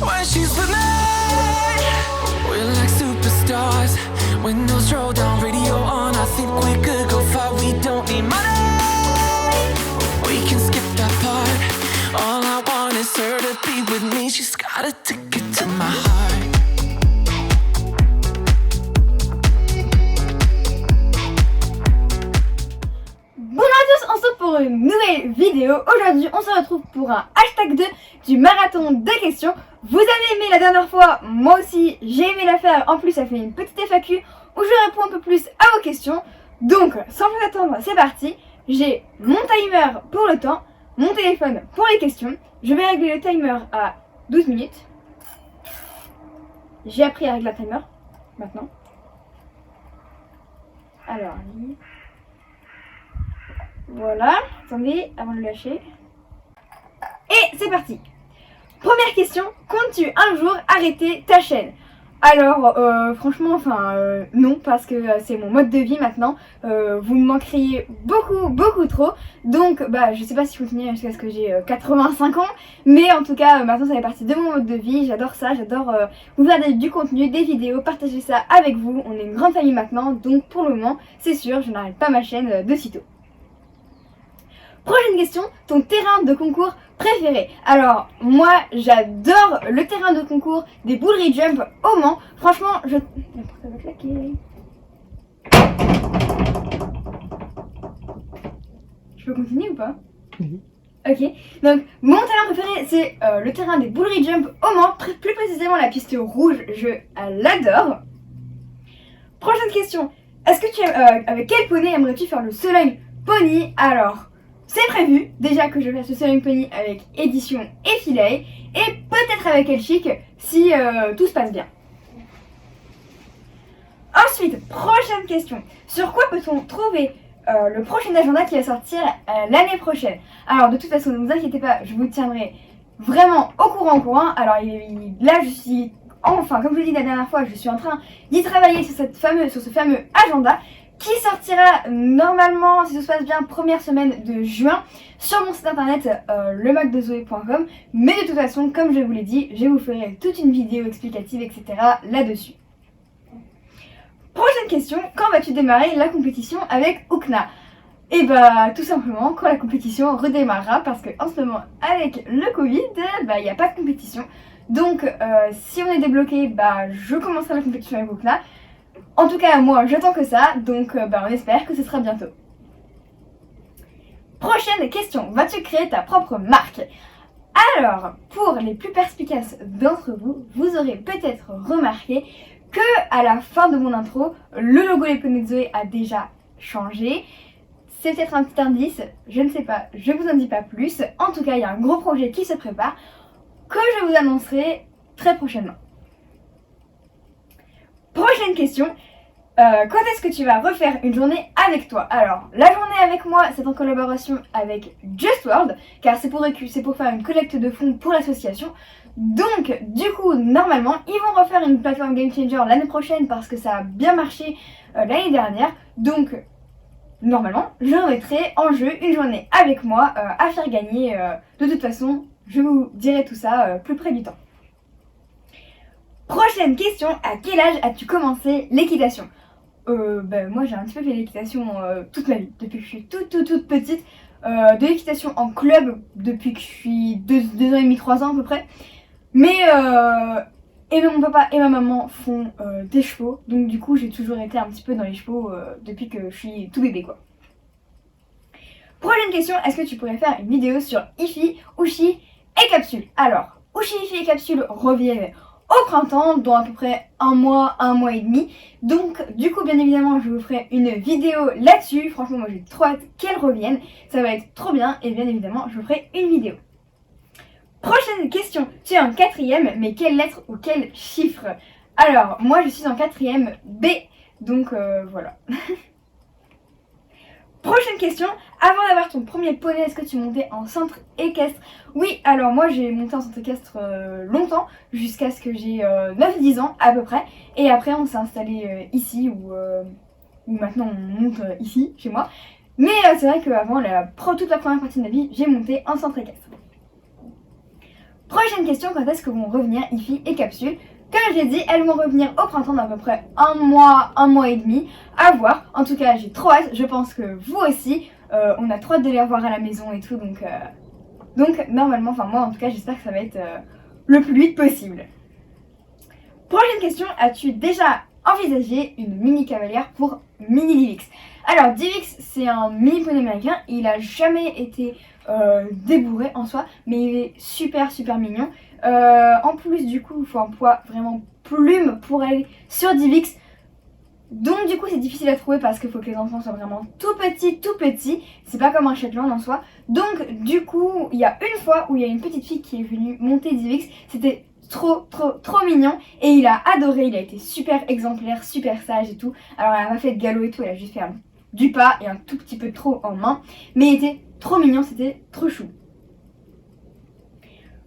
When she's with me, we're like superstars. Windows roll down, radio on. I think we could go far. We don't need money. We can skip that part. All I want is her to be with me. She's got a ticket to my heart. Bonjour à tous, on se retrouve pour une nouvelle vidéo. Aujourd'hui, on se retrouve pour un hashtag 2 du marathon de questions. Vous avez aimé la dernière fois, moi aussi j'ai aimé la faire. En plus, ça fait une petite FAQ où je réponds un peu plus à vos questions. Donc, sans plus attendre, c'est parti. J'ai mon timer pour le temps, mon téléphone pour les questions. Je vais régler le timer à 12 minutes. J'ai appris à régler le timer maintenant. Alors, voilà, attendez, avant de le lâcher. Et c'est parti. Première question, comptes-tu un jour arrêter ta chaîne? Alors, franchement, non, parce que c'est mon mode de vie maintenant. Vous me manqueriez beaucoup trop. Donc, je sais pas si je continue jusqu'à ce que j'ai 85 ans. Mais en tout cas, maintenant, ça fait partie de mon mode de vie. J'adore ça, j'adore vous faire du contenu, des vidéos, partager ça avec vous. On est une grande famille maintenant. Donc, pour le moment, c'est sûr, je n'arrête pas ma chaîne de sitôt. Prochaine question, ton terrain de concours préféré? Alors, moi, j'adore le terrain de concours des Boullery Jump au Mans. Franchement, ça va claquer. Je peux continuer ou pas? Oui. Ok, donc mon terrain préféré, c'est le terrain des Boullery Jump au Mans. Plus précisément, la piste rouge, je l'adore. Prochaine question, est-ce que tu avec quel poney aimerais-tu faire le Sirloin Pony? Alors, c'est prévu, déjà que je fasse le Sirloin Pony avec édition et filet, et peut-être avec El Chic si tout se passe bien. Ensuite, prochaine question. Sur quoi peut-on trouver le prochain agenda qui va sortir l'année prochaine? Alors, de toute façon, ne vous inquiétez pas, je vous tiendrai vraiment au courant. Alors, là, je suis, comme je l'ai dit la dernière fois, je suis en train d'y travailler sur ce fameux agenda, qui sortira normalement, si tout se passe bien, première semaine de juin sur mon site internet lemacdezoé.com. Mais de toute façon, comme je vous l'ai dit, je vous ferai toute une vidéo explicative, etc. là-dessus. Prochaine question, quand vas-tu démarrer la compétition avec Oukna? Et tout simplement quand la compétition redémarrera, parce qu'en ce moment, avec le Covid, il n'y a pas de compétition. Donc si on est débloqué, je commencerai la compétition avec Oukna. En tout cas, moi, j'attends que ça, donc on espère que ce sera bientôt. Prochaine question, vas-tu créer ta propre marque? Alors, pour les plus perspicaces d'entre vous, vous aurez peut-être remarqué que à la fin de mon intro, le logo Les Poneys de Zoé a déjà changé. C'est peut-être un petit indice, je ne sais pas, je vous en dis pas plus. En tout cas, il y a un gros projet qui se prépare, que je vous annoncerai très prochainement. Prochaine question, quand est-ce que tu vas refaire une journée avec toi? Alors, la journée avec moi, c'est en collaboration avec Just World, car c'est pour faire une collecte de fonds pour l'association. Donc, du coup, normalement, ils vont refaire une plateforme Game Changer l'année prochaine parce que ça a bien marché l'année dernière. Donc, normalement, je remettrai en jeu une journée avec moi à faire gagner. De toute façon, je vous dirai tout ça plus près du temps. Prochaine question, à quel âge as-tu commencé l'équitation? Moi j'ai un petit peu fait l'équitation toute ma vie, depuis que je suis toute petite. De l'équitation en club depuis que je suis 2 ans et demi, 3 ans à peu près. Mais mon papa et ma maman font des chevaux, donc du coup j'ai toujours été un petit peu dans les chevaux depuis que je suis tout bébé quoi. Prochaine question, est-ce que tu pourrais faire une vidéo sur Ifi, Ushi et Capsule? Alors, Ushi, Ifi et Capsule reviennent au printemps, dans à peu près un mois et demi. Donc du coup bien évidemment je vous ferai une vidéo là-dessus. Franchement moi j'ai trop hâte qu'elles reviennent. Ça va être trop bien et bien évidemment je vous ferai une vidéo. Prochaine question, tu es en 4ème, mais quelle lettre ou quel chiffre? Alors moi je suis en 4ème B, donc voilà. Prochaine question, avant d'avoir ton premier poney, est-ce que tu montais en centre équestre? Oui, alors moi j'ai monté en centre équestre longtemps, jusqu'à ce que j'ai 9-10 ans à peu près. Et après on s'est installé ici, où maintenant on monte ici, chez moi. Mais c'est vrai qu'avant, toute la première partie de ma vie, j'ai monté en centre équestre. Prochaine question, quand est-ce que vont revenir IFI et Capsule? Comme j'ai dit, elles vont revenir au printemps dans à peu près un mois et demi, à voir. En tout cas, j'ai trop hâte, je pense que vous aussi. On a trop hâte de les revoir à la maison et tout, donc normalement, enfin moi en tout cas, j'espère que ça va être le plus vite possible. Prochaine question, as-tu déjà envisagé une mini cavalière pour mini Divix? Alors Divix, c'est un mini poney américain, il a jamais été débourré en soi, mais il est super mignon. En plus du coup, il faut un poids vraiment plume pour aller sur Divix. Donc du coup c'est difficile à trouver parce qu'il faut que les enfants soient vraiment tout petits. C'est pas comme un Shetland en soi. Donc du coup il y a une fois où il y a une petite fille qui est venue monter Divix. C'était trop mignon et il a adoré. Il a été super exemplaire, super sage et tout. Alors elle a pas fait de galop et tout, elle a juste fait du pas et un tout petit peu trop en main. Mais il était trop mignon, c'était trop chou.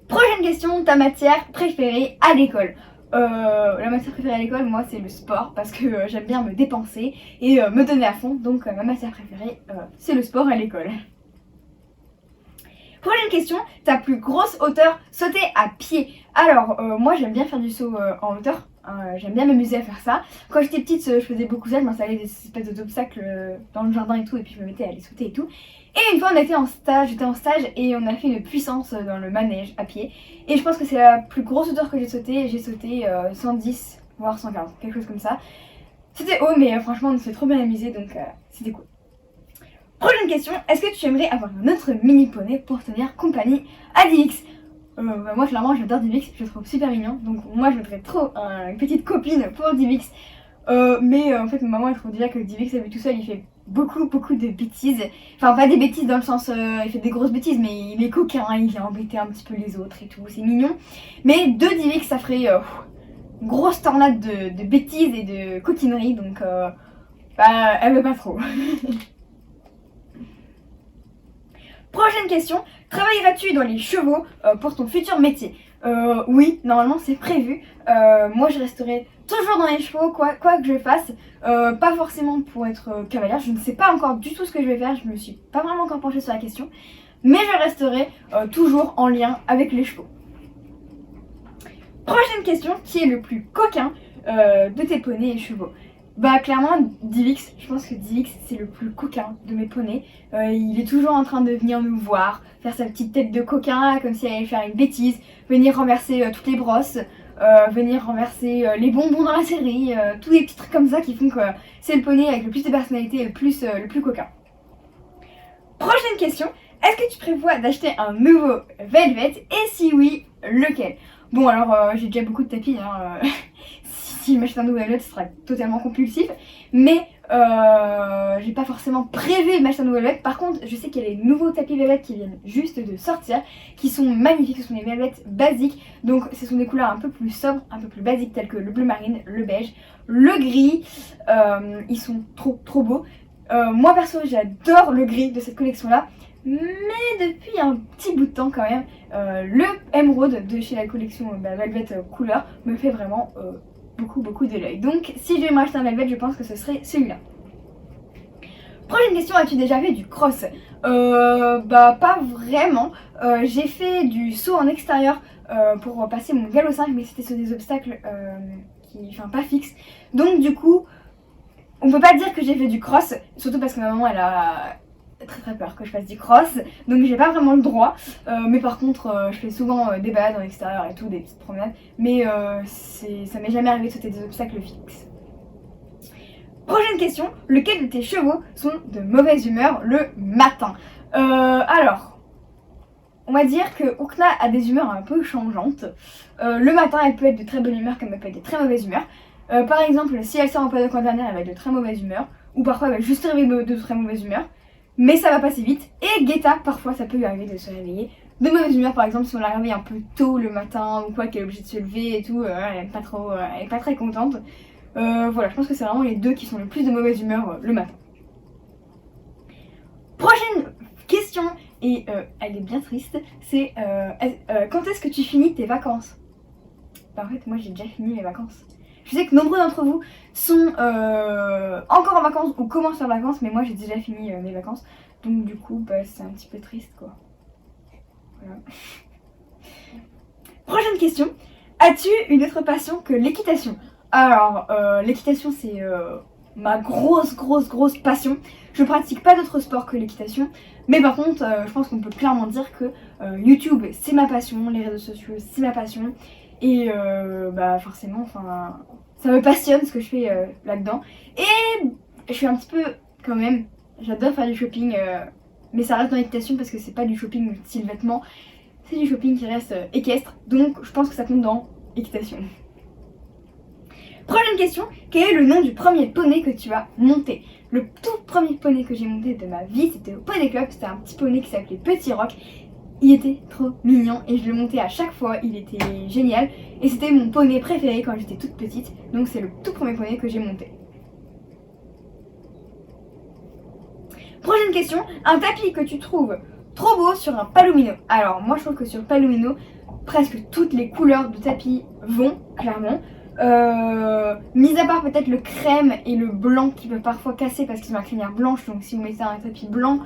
Prochaine question, ta matière préférée à l'école? La matière préférée à l'école, moi, c'est le sport parce que j'aime bien me dépenser et me donner à fond. Donc, ma matière préférée, c'est le sport à l'école. Prochaine question, ta plus grosse hauteur sautée à pied? Alors, moi, j'aime bien faire du saut en hauteur. J'aime bien m'amuser à faire ça. Quand j'étais petite, je faisais beaucoup ça. Je m'installais des espèces d'obstacles dans le jardin et tout, et puis je me mettais à aller sauter et tout. Et une fois, j'étais en stage et on a fait une puissance dans le manège à pied. Et je pense que c'est la plus grosse hauteur que j'ai sauté. J'ai sauté 110, voire 115, quelque chose comme ça. C'était haut, mais franchement, on s'est trop bien amusé, donc c'était cool. Prochaine question, est-ce que tu aimerais avoir un autre mini poney pour tenir compagnie à Divix? Moi, clairement, j'adore Divix, je le trouve super mignon. Donc, moi, je voudrais trop une petite copine pour Divix. Mais en fait, maman, elle trouve déjà que Divix, à lui tout seul, il fait beaucoup de bêtises. Enfin, pas des bêtises dans le sens, il fait des grosses bêtises, mais il est coquin, il vient embêter un petit peu les autres et tout, c'est mignon. Mais deux Divix, ça ferait une grosse tornade de bêtises et de coquineries, donc elle veut pas trop. Prochaine question, travailleras-tu dans les chevaux pour ton futur métier? Oui, normalement c'est prévu. Moi je resterai toujours dans les chevaux, quoi que je fasse. Pas forcément pour être cavalière, je ne sais pas encore du tout ce que je vais faire, je me suis pas vraiment encore penchée sur la question. Mais je resterai toujours en lien avec les chevaux. Prochaine question, qui est le plus coquin de tes poneys et chevaux? Bah clairement Divix, je pense que Divix c'est le plus coquin de mes poneys. Il est toujours en train de venir nous voir, faire sa petite tête de coquin comme si elle allait faire une bêtise, venir renverser toutes les brosses, venir renverser les bonbons dans la série, tous les petits trucs comme ça qui font que c'est le poney avec le plus de personnalité et le plus coquin. Prochaine question, est-ce que tu prévois d'acheter un nouveau Velvet et si oui, lequel? Bon alors j'ai déjà beaucoup de tapis, si je m'achète un nouveau Velvet ce sera totalement compulsif, mais j'ai pas forcément prévu de m'acheter un nouveau Velvet. Par contre je sais qu'il y a les nouveaux tapis Velvet qui viennent juste de sortir, qui sont magnifiques, ce sont des Velvet basiques, donc ce sont des couleurs un peu plus sobres, un peu plus basiques telles que le bleu marine, le beige, le gris, ils sont trop beaux. Moi perso j'adore le gris de cette collection là. Mais depuis un petit bout de temps quand même, le émeraude de chez la collection Velvet couleur me fait vraiment beaucoup de l'œil. Donc si je vais m'acheter un Velvet, je pense que ce serait celui-là. Prochaine question, as-tu déjà fait du cross? Bah pas vraiment. J'ai fait du saut en extérieur pour passer mon galop 5, mais c'était sur des obstacles pas fixes. Donc du coup, on peut pas dire que j'ai fait du cross, surtout parce que ma maman elle a très peur que je fasse du cross, donc j'ai pas vraiment le droit, mais par contre je fais souvent des balades en extérieur et tout, des petites promenades, mais ça m'est jamais arrivé de sauter des obstacles fixes. Prochaine question, lequel de tes chevaux sont de mauvaise humeur le matin? Alors, on va dire que Okna a des humeurs un peu changeantes. Le matin elle peut être de très bonne humeur comme elle peut être de très mauvaise humeur. Par exemple, si elle sort en pas de dernière, elle va être de très mauvaise humeur, ou parfois elle va juste arriver de très mauvaise humeur. Mais ça va passer vite. Et Guetta, parfois ça peut lui arriver de se réveiller de mauvaise humeur, par exemple si on la réveille un peu tôt le matin ou quoi, qu'elle est obligée de se lever et tout, elle est pas très contente. Voilà, je pense que c'est vraiment les deux qui sont le plus de mauvaise humeur le matin. Prochaine question, et elle est bien triste, c'est quand est-ce que tu finis tes vacances? Bah en fait moi j'ai déjà fini mes vacances. Je sais que nombreux d'entre vous sont encore en vacances ou commencent leurs vacances, mais moi j'ai déjà fini mes vacances. Donc du coup, bah, c'est un petit peu triste quoi. Voilà. Prochaine question. As-tu une autre passion que l'équitation? Alors, l'équitation, c'est ma grosse passion. Je pratique pas d'autres sports que l'équitation. Mais par contre, je pense qu'on peut clairement dire que YouTube, c'est ma passion. Les réseaux sociaux, c'est ma passion. Et forcément, enfin, ça me passionne ce que je fais là-dedans. Et je suis un petit peu, quand même, j'adore faire du shopping. Mais ça reste dans l'équitation parce que c'est pas du shopping style vêtements. C'est du shopping qui reste équestre. Donc, je pense que ça compte dans équitation. Prochaine question, quel est le nom du premier poney que tu as monté? Le tout premier poney que j'ai monté de ma vie, c'était au Poney Club, c'était un petit poney qui s'appelait Petit Rock. Il était trop mignon et je le montais à chaque fois, il était génial. Et c'était mon poney préféré quand j'étais toute petite, donc c'est le tout premier poney que j'ai monté. Prochaine question, un tapis que tu trouves trop beau sur un palomino. Alors moi je trouve que sur palomino, presque toutes les couleurs de tapis vont, clairement. Mis à part peut-être le crème et le blanc qui peuvent parfois casser parce qu'ils ont la crinière blanche, donc si vous mettez un tapis blanc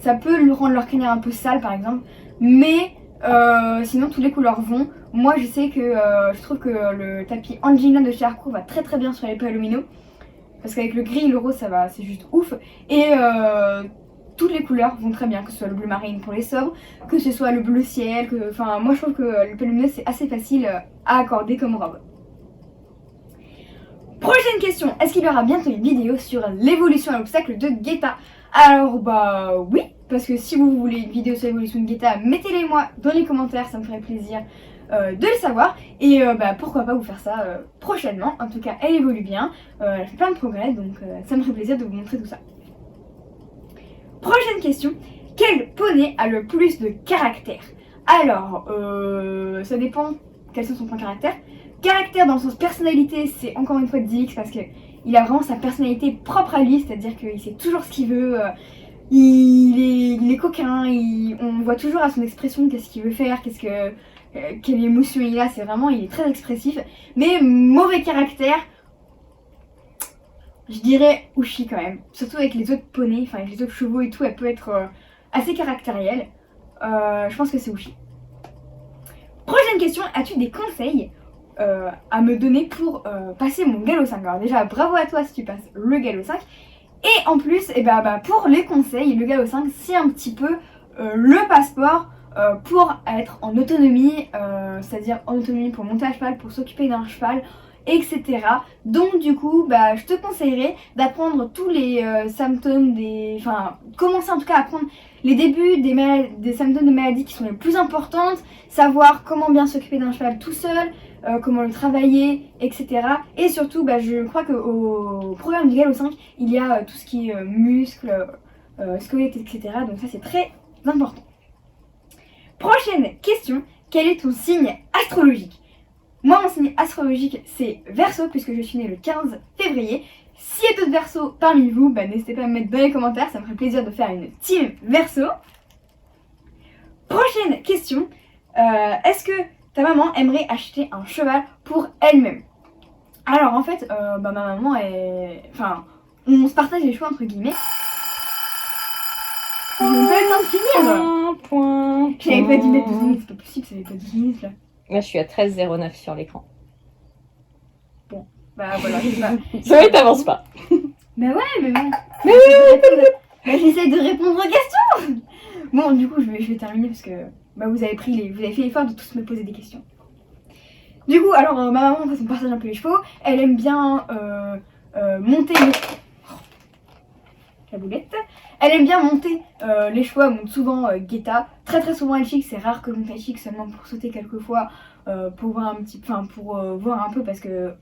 ça peut rendre leur crinière un peu sale par exemple, mais sinon toutes les couleurs vont. Moi je sais que je trouve que le tapis Angelina de chez Harcourt va très bien sur les palomino parce qu'avec le gris et le rose ça va, c'est juste ouf. Et toutes les couleurs vont très bien, que ce soit le bleu marine pour les sobres, que ce soit le bleu ciel, enfin moi je trouve que le palomino c'est assez facile à accorder comme robe. Prochaine question, est-ce qu'il y aura bientôt une vidéo sur l'évolution à l'obstacle de Guetta? Alors oui, parce que si vous voulez une vidéo sur l'évolution de Guetta, mettez-les moi dans les commentaires, ça me ferait plaisir de le savoir. Et pourquoi pas vous faire ça prochainement. En tout cas, elle évolue bien, elle fait plein de progrès, donc ça me ferait plaisir de vous montrer tout ça. Prochaine question, quel poney a le plus de caractère? Alors, ça dépend quels sont son point de caractère. Caractère dans le sens personnalité, c'est encore une fois Dix parce qu'il a vraiment sa personnalité propre à lui, c'est-à-dire qu'il sait toujours ce qu'il veut, il est coquin, on voit toujours à son expression qu'est-ce qu'il veut faire, quelle émotion il a, c'est vraiment, il est très expressif. Mais mauvais caractère, je dirais Ushi quand même, surtout avec les autres poneys, enfin avec les autres chevaux et tout, elle peut être assez caractérielle. Je pense que c'est Ushi. Prochaine question, as-tu des conseils à me donner pour passer mon galop 5? Alors déjà bravo à toi si tu passes le galop 5. Et en plus pour les conseils, le galop 5 c'est un petit peu le passeport pour être en autonomie, c'est-à-dire en autonomie pour monter à cheval, pour s'occuper d'un cheval, etc. Donc du coup je te conseillerais d'apprendre tous les symptômes commencer en tout cas à apprendre les débuts des symptômes de maladies qui sont les plus importantes, savoir comment bien s'occuper d'un cheval tout seul, comment le travailler, etc. Et surtout, je crois qu'au programme du galop 5, il y a tout ce qui est muscles, squelette, etc. Donc ça, c'est très important. Prochaine question, quel est ton signe astrologique? Moi, mon signe astrologique, c'est Verseau, puisque je suis née le 15 février. S'il y a d'autres Verseaux parmi vous, n'hésitez pas à me mettre dans les commentaires, ça me ferait plaisir de faire une team Verseau. Prochaine question, est-ce que ta maman aimerait acheter un cheval pour elle-même? Alors en fait, ma maman est... Enfin, on se partage les choix entre guillemets. J'ai même pas le temps de finir. J'avais pas dit mettre 12 minutes, c'est pas possible, ça avait pas 12 minutes là. Là, je suis à 13,09 sur l'écran. Bon, voilà, je sais pas. C'est vrai, t'avances pas. Ouais, mais bon. J'essaie de répondre aux questions. Bon, du coup, je vais terminer parce que vous avez fait l'effort de tous me poser des questions. Du coup, alors ma maman, en fait, on partage un peu les chevaux. Elle aime bien monter la boulette. Elle aime bien monter les chevaux. Elle monte souvent Guetta. Très souvent elle chic. C'est rare que je monte elle chic seulement pour sauter quelques fois pour voir voir un peu parce que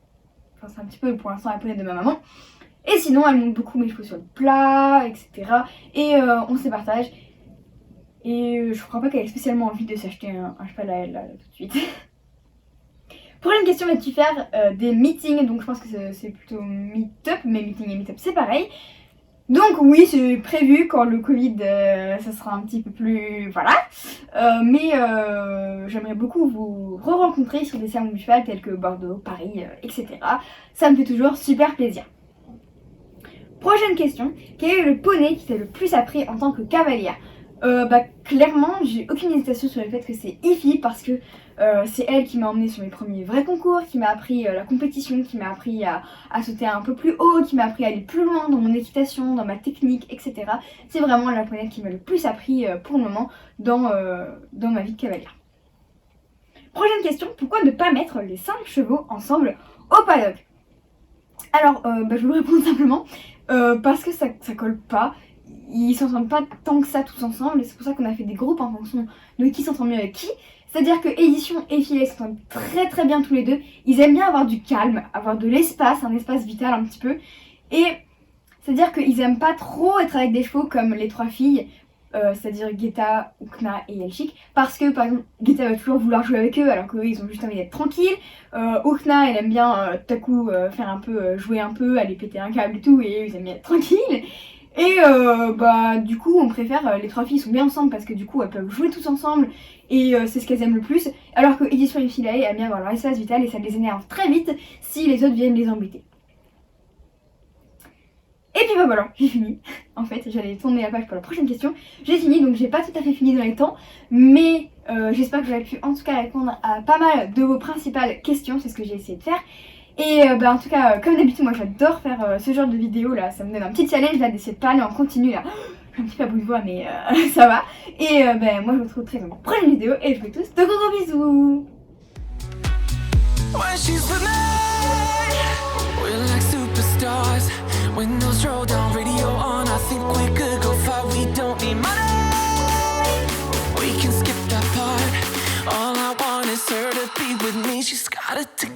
c'est un petit peu pour l'instant la poney de ma maman. Et sinon, elle monte beaucoup mes chevaux sur le plat, etc. Et on se les partage. Et je crois pas qu'elle ait spécialement envie de s'acheter un cheval à elle là, tout de suite. Prochaine question, vas-tu faire des meetings? Donc je pense que c'est plutôt meet-up, mais meeting et meet-up c'est pareil. Donc oui, c'est prévu quand le Covid, ça sera un petit peu plus... Voilà. Mais j'aimerais beaucoup vous re-rencontrer sur des salons du cheval tels que Bordeaux, Paris, etc. Ça me fait toujours super plaisir. Prochaine question, quel est le poney qui t'a le plus appris en tant que cavalière? Clairement, j'ai aucune hésitation sur le fait que c'est Ify parce que C'est elle qui m'a emmenée sur mes premiers vrais concours, qui m'a appris la compétition, qui m'a appris à sauter un peu plus haut, qui m'a appris à aller plus loin dans mon équitation, dans ma technique, etc. C'est vraiment la poney qui m'a le plus appris pour le moment dans ma vie de cavalière. Prochaine question, pourquoi ne pas mettre les 5 chevaux ensemble au paddock? Alors, je vais vous répondre simplement, parce que ça colle pas. Ils s'entendent pas tant que ça tous ensemble, et c'est pour ça qu'on a fait des groupes en fonction de qui s'entend mieux avec qui. C'est-à-dire que Édition et Filet s'entendent très très bien tous les deux. Ils aiment bien avoir du calme, avoir de l'espace, un espace vital un petit peu. Et c'est-à-dire qu'ils aiment pas trop être avec des chevaux comme les 3 filles, c'est-à-dire Guetta, Oukna et Yelchik, parce que par exemple Guetta va toujours vouloir jouer avec eux alors qu'eux ils ont juste envie d'être tranquilles. Oukna elle aime bien tout à coup faire un peu, jouer un peu, aller péter un câble et tout, et eux ils aiment bien être tranquilles. Et du coup on préfère, les 3 filles sont bien ensemble parce que du coup elles peuvent jouer tous ensemble et c'est ce qu'elles aiment le plus, alors que Édition et Filet aiment bien avoir leur espace vital et ça les énerve très vite si les autres viennent les embêter. Et puis voilà, j'ai fini. En fait, j'allais tourner la page pour la prochaine question. J'ai fini, donc j'ai pas tout à fait fini dans les temps, mais j'espère que j'aurai pu en tout cas répondre à pas mal de vos principales questions, c'est ce que j'ai essayé de faire. Et en tout cas, comme d'habitude, moi j'adore faire ce genre de vidéo là, ça me donne un petit challenge là d'essayer de parler en continu là. J'ai un petit peu à bout de voix, mais ça va. Et moi je vous retrouve très dans la prochaine vidéo et je vous fais tous de gros bisous. When she's with me, we're like superstars. Windows roll down, radio on. I think we could go far. We don't need money. We can skip that part. All I want is her to be with me. She's got it together.